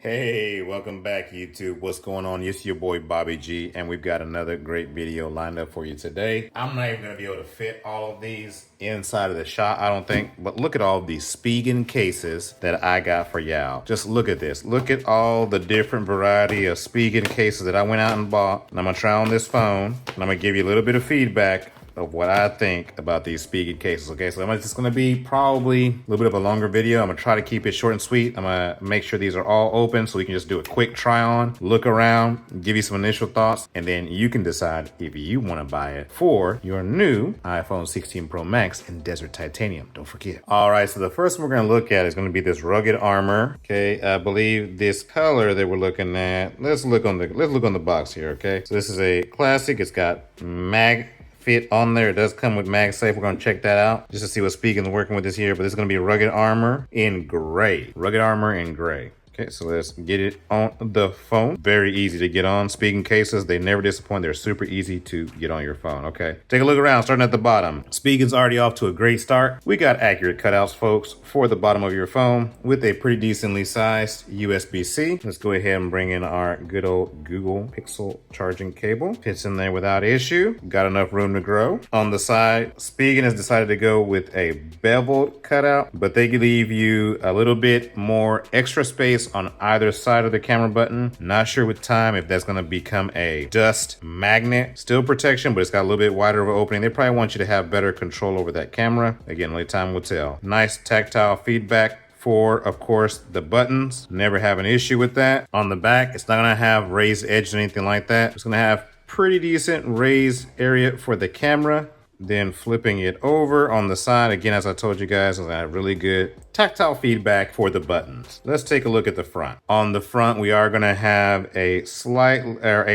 Hey, welcome back YouTube. What's going on? It's your boy Bobby G, and we've got another great video lined up for you today. I'm not even gonna be able to fit all of these inside of the shot, I don't think, but look at all these Spigen cases that I got for y'all. Just look at this. Look at all the different variety of Spigen cases that I went out and bought, and I'm gonna try on this phone, and I'm gonna give you a little bit of feedback of what I think about these Spigen cases. Okay, so it's going to be probably a little bit of a longer video. I'm going to try to keep it short and sweet. I'm going to make sure these are all open so we can just do a quick try on, look around, give you some initial thoughts, and then you can decide if you want to buy it for your new iPhone 16 Pro Max in Desert Titanium. Don't forget. All right, so the first one we're going to look at is going to be this rugged armor. Okay, I believe this color that we're looking at. Let's look on the box here. Okay, so this is a classic. It's got mag fit on there. It does come with MagSafe. We're going to check that out just to see what Spigen's working with this here. But this is going to be rugged armor in gray. Rugged armor in gray. Okay, so let's get it on the phone. Very easy to get on. Spigen cases, they never disappoint. They're super easy to get on your phone. Okay, take a look around, starting at the bottom. Spigen's already off to a great start. We got accurate cutouts, folks, for the bottom of your phone with a pretty decently sized USB-C. Let's go ahead and bring in our good old Google Pixel charging cable. Fits in there without issue. Got enough room to grow. On the side, Spigen has decided to go with a beveled cutout, but they leave you a little bit more extra space on either side of the camera button. Not sure with time if that's going to become a dust magnet. Still protection, but it's got a little bit wider of an opening. They probably want you to have better control over that camera. Again, only time will tell. Nice tactile feedback for, of course, the buttons. Never have an issue with that. On the back, it's not going to have raised edges or anything like that. It's going to have pretty decent raised area for the camera. Then flipping it over on the side, again, as I told you guys, I have really good tactile feedback for the buttons. Let's take a look at the front. On the front, we are going to have a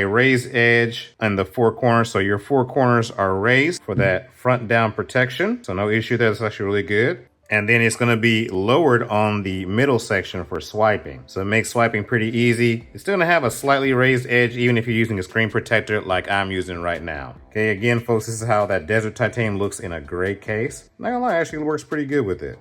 raised edge in the four corners. So your four corners are raised for that front down protection. So no issue there. That's actually really good. And then it's going to be lowered on the middle section for swiping. So it makes swiping pretty easy. It's still going to have a slightly raised edge even if you're using a screen protector like I'm using right now. Okay, again, folks, this is how that Desert Titanium looks in a gray case. Not gonna lie, actually works pretty good with it.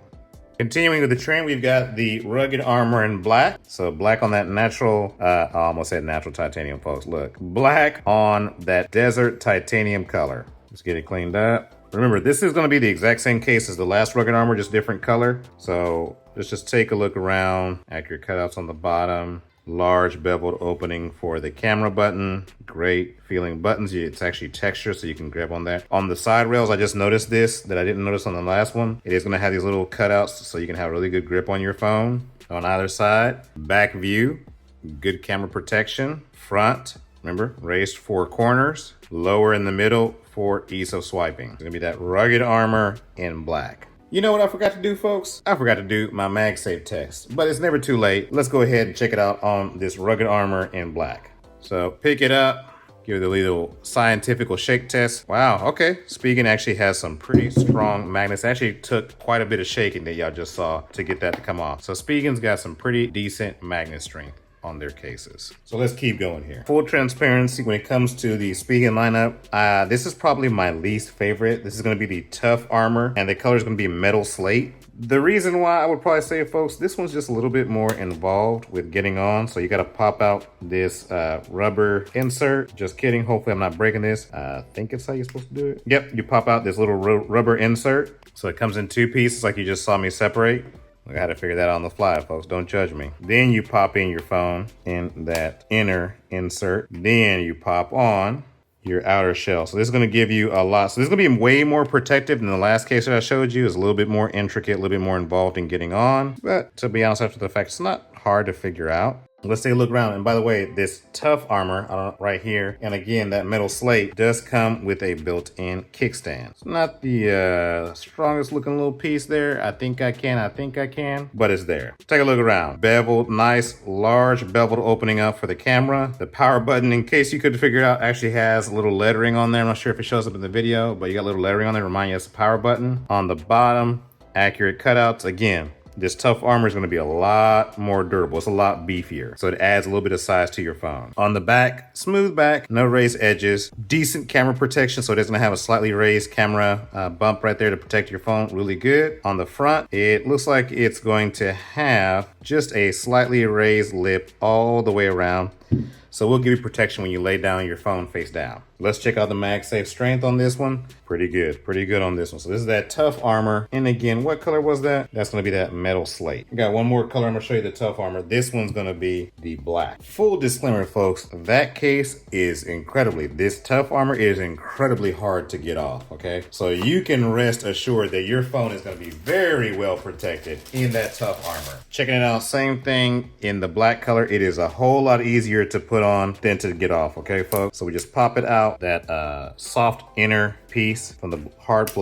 Continuing with the trend, we've got the rugged armor in black. So black on that natural, I almost said natural titanium, folks. Look, black on that Desert Titanium color. Let's get it cleaned up. Remember, this is going to be the exact same case as the last rugged armor, just different color. So let's just take a look around. Accurate cutouts on the bottom. Large beveled opening for the camera button. Great feeling buttons. It's actually textured, so you can grab on that. On the side rails, I just noticed this that I didn't notice on the last one. It is going to have these little cutouts so you can have really good grip on your phone. On either side, back view, good camera protection. Front, remember, raised four corners. Lower in the middle for ease of swiping. It's gonna be that rugged armor in black. You know what I forgot to do, folks? I forgot to do my MagSafe test, but it's never too late. Let's go ahead and check it out on this rugged armor in black. So pick it up, give it a little scientific shake test. Wow, okay. Spigen actually has some pretty strong magnets. It actually took quite a bit of shaking that y'all just saw to get that to come off. So Spigen's got some pretty decent magnet strength on their cases. So let's keep going here. Full transparency when it comes to the Spigen lineup, this is probably my least favorite. This is going to be the tough armor, and the color is going to be metal slate. The reason why I would probably say, folks, this one's just a little bit more involved with getting on. So you got to pop out this rubber insert. Just kidding. Hopefully I'm not breaking this. I think it's how you're supposed to do it. Yep, you pop out this little rubber insert. So it comes in two pieces like you just saw me separate. I had to figure that out on the fly, folks. Don't judge me. Then you pop in your phone in that inner insert. Then you pop on your outer shell. So this is going to give you a lot. So this is going to be way more protective than the last case that I showed you. It's a little bit more intricate, a little bit more involved in getting on. But to be honest, after the fact, it's not hard to figure out. Let's take a look around. And by the way, this tough armor right here, and again, that metal slate does come with a built-in kickstand. It's not the strongest looking little piece there. I think I can, but it's there. Take a look around. Beveled, nice, large beveled opening up for the camera. The power button, in case you couldn't figure it out, actually has a little lettering on there. I'm not sure if it shows up in the video, but you got a little lettering on there, remind you it's a power button. On the bottom, accurate cutouts. Again, this tough armor is gonna be a lot more durable. It's a lot beefier. So it adds a little bit of size to your phone. On the back, smooth back, no raised edges, decent camera protection. So it is gonna have a slightly raised camera bump right there to protect your phone. Really good. On the front, it looks like it's going to have just a slightly raised lip all the way around. So we'll give you protection when you lay down your phone face down. Let's check out the MagSafe strength on this one. Pretty good on this one. So this is that tough armor. And again, what color was that? That's gonna be that metal slate. We got one more color, I'm gonna show you the tough armor. This one's gonna be the black. Full disclaimer, folks, that case is this tough armor is incredibly hard to get off, okay? So you can rest assured that your phone is gonna be very well protected in that tough armor. Checking it out, same thing in the black color. It is a whole lot easier to put on than to get off, okay, folks? So we just pop it out, that soft inner piece from the hard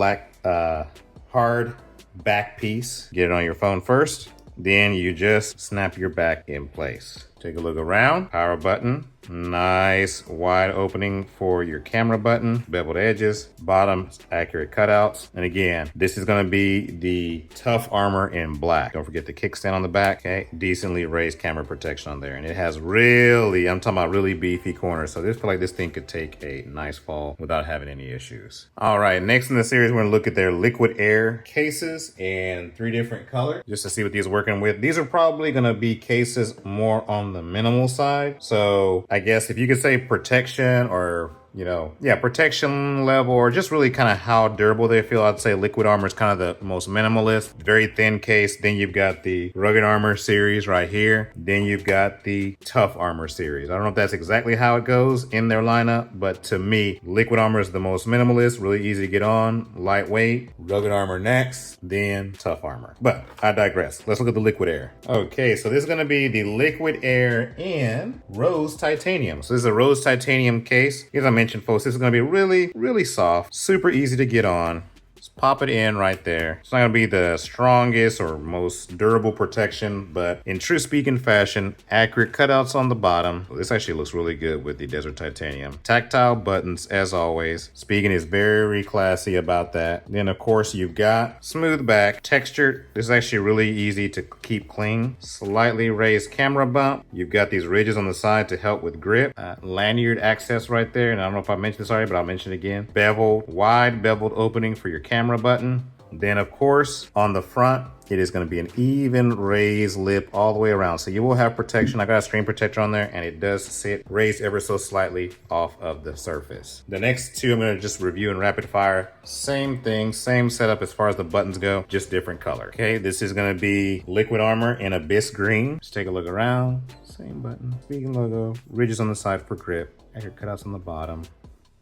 back piece. Get it on your phone first, then you just snap your back in place. Take a look around, power button, nice wide opening for your camera button, beveled edges, bottom accurate cutouts. And again, this is gonna be the tough armor in black. Don't forget the kickstand on the back, okay? Decently raised camera protection on there. And it has really, I'm talking about really beefy corners. So I feel like this thing could take a nice fall without having any issues. All right, next in the series, we're gonna look at their liquid air cases in 3 different colors, just to see what these are working with. These are probably gonna be cases more on the minimal side. So I guess if you could say protection or protection level, or just really kind of how durable they feel, I'd say liquid armor is kind of the most minimalist, very thin case. Then you've got the rugged armor series right here. Then you've got the tough armor series. I don't know if that's exactly how it goes in their lineup, but to me, liquid armor is the most minimalist, really easy to get on, lightweight, rugged armor next, then tough armor. But I digress. Let's look at the liquid air. Okay, so this is gonna be the liquid air in rose titanium. So this is a rose titanium case. As I mentioned, folks, this is going to be really soft, super easy to get on. Just pop it in right there. It's not going to be the strongest or most durable protection, but in true Spigen fashion, accurate cutouts on the bottom. This actually looks really good with the desert titanium. Tactile buttons, as always. Spigen is very classy about that. Then, of course, you've got smooth back, textured. This is actually really easy to keep clean. Slightly raised camera bump. You've got these ridges on the side to help with grip. Lanyard access right there. And I don't know if I mentioned this already, but I'll mention it again. Wide beveled opening for your camera button. Then of course on the front it is going to be an even raised lip all the way around, so you will have protection. I got a screen protector on there and it does sit raised ever so slightly off of the surface. The next 2 I'm going to just review in rapid fire. Same thing, same setup as far as the buttons go, just different color. Okay, this is going to be liquid armor in abyss green. Just take a look around. Same button, Spigen logo, ridges on the side for grip, accurate cutouts on the bottom.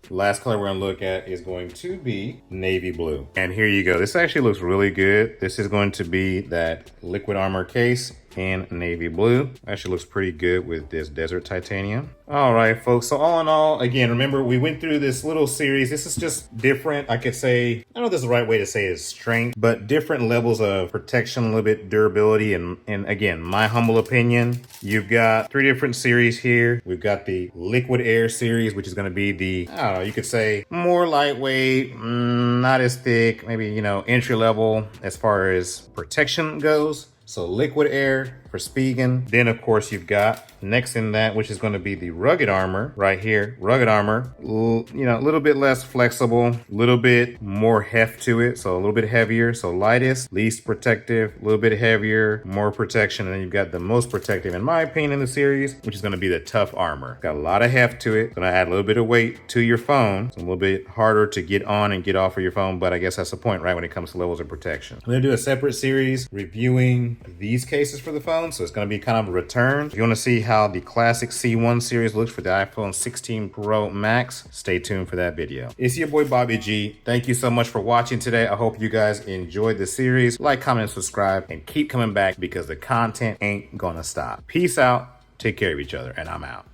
Last color we're gonna look at is going to be navy blue. And here you go. This actually looks really good. This is going to be that liquid armor case in navy blue. Actually looks pretty good with this desert titanium. All right, folks. So all in all, again, remember we went through this little series. This is just different. I could say, I don't know if this is the right way to say it is strength, but different levels of protection, a little bit durability. And again, my humble opinion, you've got 3 different series here. We've got the liquid air series, which is going to be the, I don't know, you could say more lightweight, not as thick, maybe, entry level as far as protection goes. So liquid air for Spigen. Then of course you've got next in that, which is going to be the rugged armor right here. Rugged armor, a little bit less flexible, a little bit more heft to it. So a little bit heavier. So lightest, least protective, a little bit heavier, more protection. And then you've got the most protective, in my opinion, in the series, which is going to be the tough armor. Got a lot of heft to it. Going to add a little bit of weight to your phone. It's a little bit harder to get on and get off of your phone, but I guess that's the point, right? When it comes to levels of protection. I'm going to do a separate series reviewing these cases for the phone. So it's going to be kind of a return. If you want to see how the classic C1 series looks for the iPhone 16 Pro Max, stay tuned for that video. It's your boy Bobby G. Thank you so much for watching today. I hope you guys enjoyed the series. Like, comment, and subscribe, and keep coming back because the content ain't gonna stop. Peace out. Take care of each other, and I'm out.